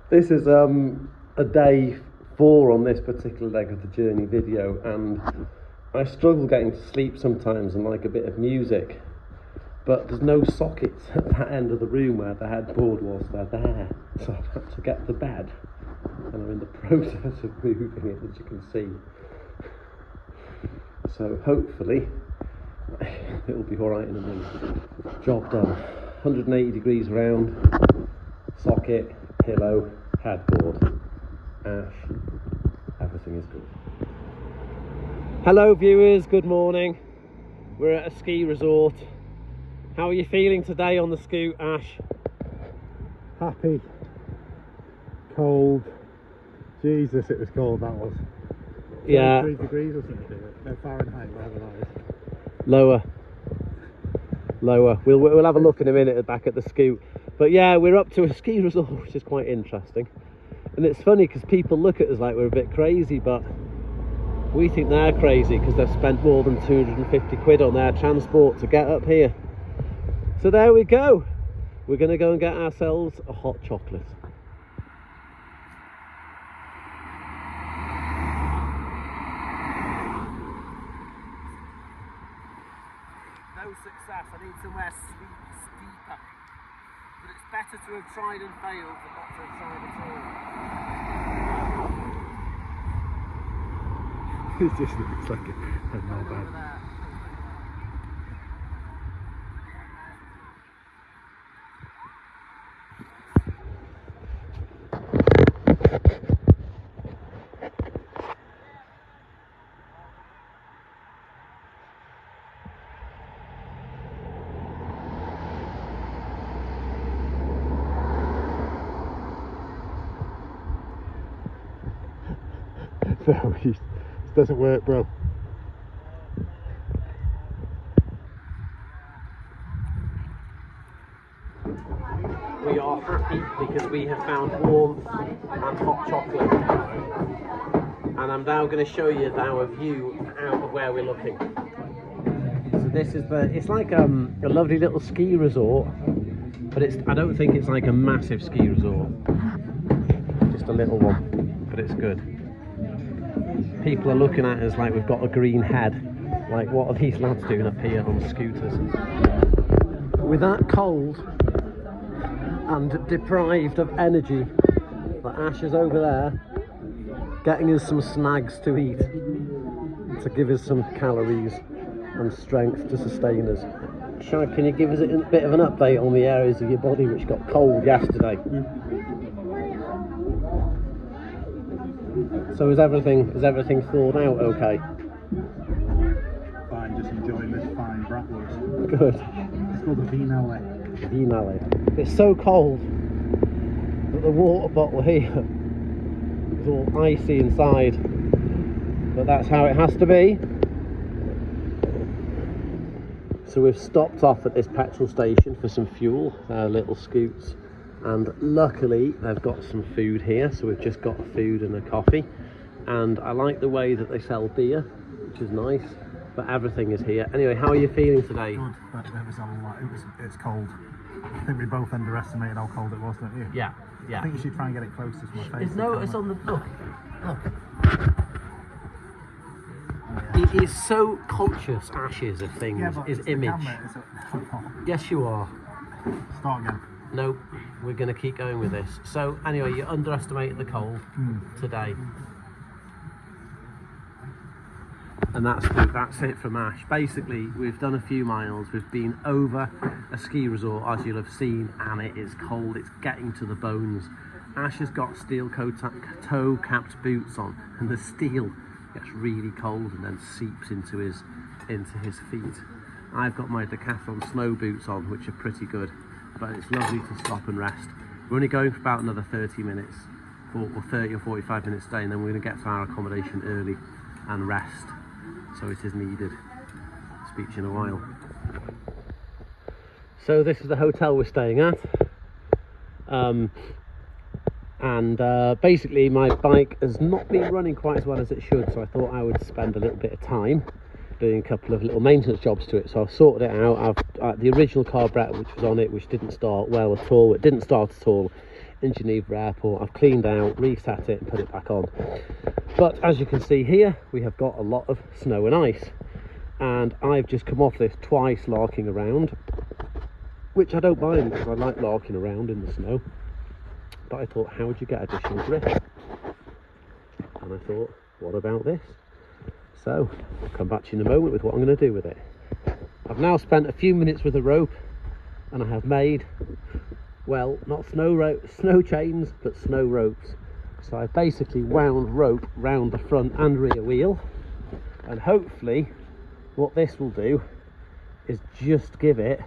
This is a day 4 on this particular leg of the journey video, and I struggle getting to sleep sometimes and like a bit of music, but there's no sockets at that end of the room where the headboard was. They're there, so I've had to get to bed, and I'm in the process of moving it, as you can see. So hopefully it'll be alright in a minute. Job done. 180 degrees round, socket, pillow, headboard, ash, everything is good. Hello viewers, good morning. We're at a ski resort. How are you feeling today on the scoot, Ash? Happy, cold. Jesus, it was cold, that was. Yeah. 3 degrees or something. No, Fahrenheit, whatever that is. Lower. We'll have a look in a minute back at the scoot. But yeah, we're up to a ski resort, which is quite interesting. And it's funny because people look at us like we're a bit crazy, but we think they're crazy because they've spent more than 250 quid on their transport to get up here. So there we go. We're going to go and get ourselves a hot chocolate. No success. I need somewhere steeper. But it's better to have tried and failed than not to have tried at all. It just looks like a no bad. No, this doesn't work, bro. We are happy because we have found warmth and hot chocolate. And I'm now going to show you now a view out of where we're looking. So this is it's like a lovely little ski resort, but I don't think it's like a massive ski resort. Just a little one, but it's good. People are looking at us like we've got a green head. Like, what are these lads doing up here on scooters? With that cold and deprived of energy, the Ash is over there getting us some snags to eat to give us some calories and strength to sustain us. Shag, can you give us a bit of an update on the areas of your body which got cold yesterday? So is everything thawed out okay? Fine, just enjoying this fine bratwurst. Good. It's called a Vinale. Vinale. It's so cold that the water bottle here is all icy inside, but that's how it has to be. So we've stopped off at this petrol station for some fuel, their little scoots, and luckily they've got some food here, so we've just got food and a coffee. And I like the way that they sell beer, which is nice, but everything is here. Anyway, how are you feeling today? Good, but it's cold. I think we both underestimated how cold it was, don't you? Yeah. I think you should try and get it closer to my face. It's on the look. It is so conscious, Ashes, of things, his image. Yes, you are. Start again. No, we're going to keep going with this. So anyway, you underestimated the cold today. And that's it from Ash. Basically, we've done a few miles, we've been over a ski resort, as you'll have seen, and it is cold, it's getting to the bones. Ash has got steel toe-capped boots on, and the steel gets really cold and then seeps into his feet. I've got my Decathlon snow boots on, which are pretty good, but it's lovely to stop and rest. We're only going for about another 30 minutes, or 30 or 45 minutes today, and then we're going to get to our accommodation early and rest. So it is needed. Speak to you in a while. So this is the hotel we're staying at. Basically my bike has not been running quite as well as it should, so I thought I would spend a little bit of time doing a couple of little maintenance jobs to it. So I've sorted it out. The original carburetor which was on it, which didn't start well at all, it didn't start at all, in Geneva Airport. I've cleaned out, reset it and put it back on. But as you can see here, we have got a lot of snow and ice, and I've just come off this twice larking around, which I don't mind because I like larking around in the snow. But I thought, how would you get additional grip? And I thought, what about this? So I'll come back to you in a moment with what I'm going to do with it. I've now spent a few minutes with a rope, and I have made, well, not snow chains, but snow ropes. So I basically wound rope round the front and rear wheel, and hopefully what this will do is just give it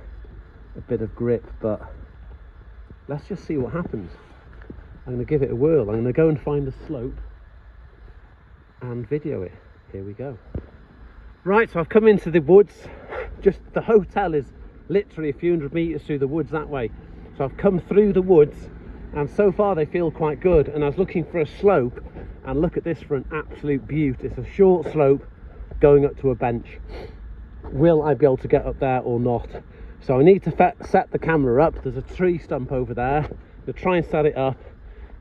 a bit of grip. But let's just see what happens. I'm going to give it a whirl. I'm going to go and find a slope and video it. Here we go. Right, so I've come into the woods. Just the hotel is literally a few hundred meters through the woods that way. So I've come through the woods, and so far they feel quite good. And I was looking for a slope, and look at this for an absolute beaut. It's a short slope going up to a bench. Will I be able to get up there or not? So I need to set the camera up. There's a tree stump over there. I'll try and set it up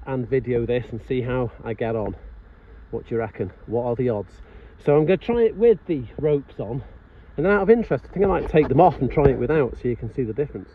and video this and see how I get on. What do you reckon? What are the odds? So I'm going to try it with the ropes on, and then out of interest I think I might take them off and try it without, so you can see the difference.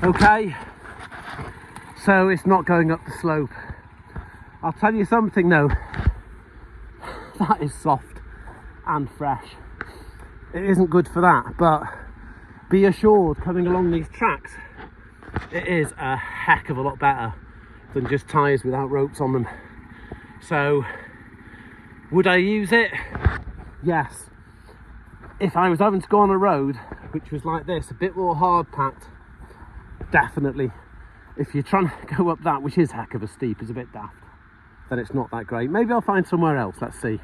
Okay, so it's not going up the slope. I'll tell you something though, that is soft and fresh. It isn't good for that, but be assured, coming along these tracks, it is a heck of a lot better than just tyres without ropes on them. So, would I use it? Yes. If I was having to go on a road which was like this, a bit more hard packed, definitely. If you're trying to go up that, which is heck of a steep, is a bit daft, then it's not that great. Maybe I'll find somewhere else, let's see.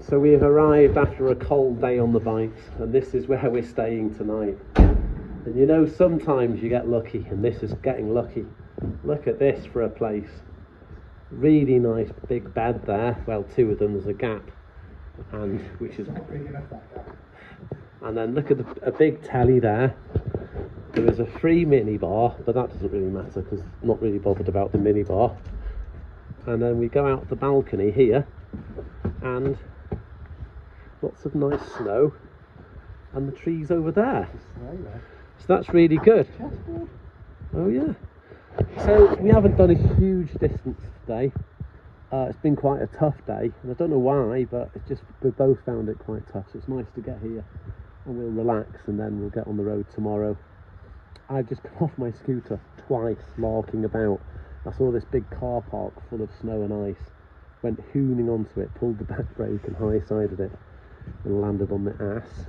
So we have arrived after a cold day on the bikes, and this is where we're staying tonight. And you know, sometimes you get lucky, and this is getting lucky. Look at this for a place. Really nice big bed there. Well, two of them, there's a gap, and which is and then look at a big telly there. There is a free minibar, but that doesn't really matter because I'm not really bothered about the minibar. And then we go out the balcony here, and lots of nice snow, and the trees over there. So that's really good. Oh yeah. So we haven't done a huge distance today. It's been quite a tough day, and I don't know why, but it's just we both found it quite tough. So it's nice to get here, and we'll relax, and then we'll get on the road tomorrow. I've just come off my scooter twice, larking about. I saw this big car park full of snow and ice, went hooning onto it, pulled the back brake and high-sided it, and landed on the ass,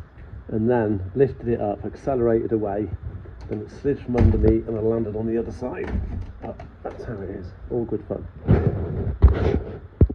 and then lifted it up, accelerated away, and it slid from under me, and I landed on the other side. But that's how it is. All good fun.